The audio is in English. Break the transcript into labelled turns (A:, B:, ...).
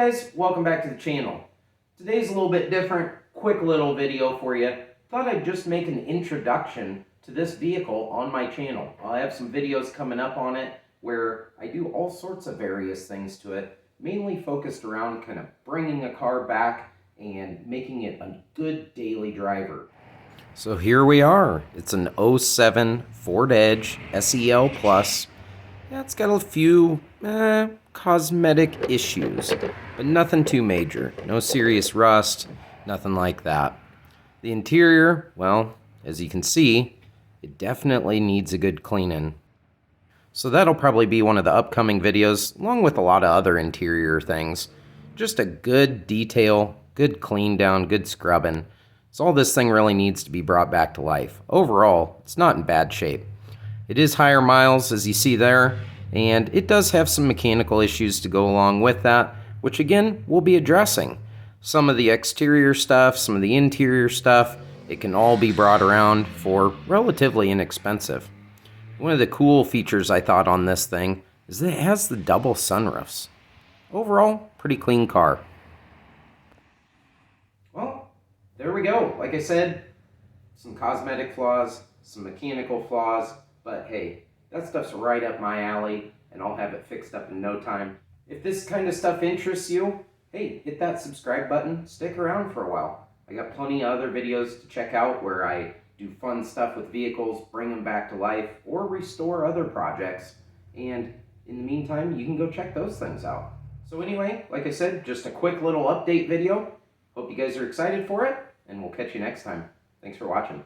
A: guys, welcome back to the channel. Today's a little bit different, quick little video for you. Thought I'd just make an introduction to this vehicle on my channel. I have some videos coming up on it where I do all sorts of various things to it, mainly focused around kind of bringing a car back and making it a good daily driver. So here we are. It's an 07 Ford Edge SEL Plus. Yeah, it's got a few cosmetic issues, but nothing too major. No serious rust, nothing like that. The interior, well, as you can see, it definitely needs a good cleaning. So that'll probably be one of the upcoming videos, along with a lot of other interior things. Just a good detail, good clean down, good scrubbing. So all this thing really needs to be brought back to life. Overall, it's not in bad shape. It is higher miles, as you see there, and it does have some mechanical issues to go along with that, which again, we'll be addressing. Some of the exterior stuff, some of the interior stuff, it can all be brought around for relatively inexpensive. One of the cool features I thought on this thing is that it has the double sunroofs. Overall, pretty clean car. Well, there we go. Like I said, some cosmetic flaws, some mechanical flaws, but hey, that stuff's right up my alley, and I'll have it fixed up in no time. If this kind of stuff interests you, hey, hit that subscribe button, stick around for a while. I got plenty of other videos to check out where I do fun stuff with vehicles, bring them back to life, or restore other projects. And in the meantime, you can go check those things out. So anyway, like I said, just a quick little update video. Hope you guys are excited for it, and we'll catch you next time. Thanks for watching.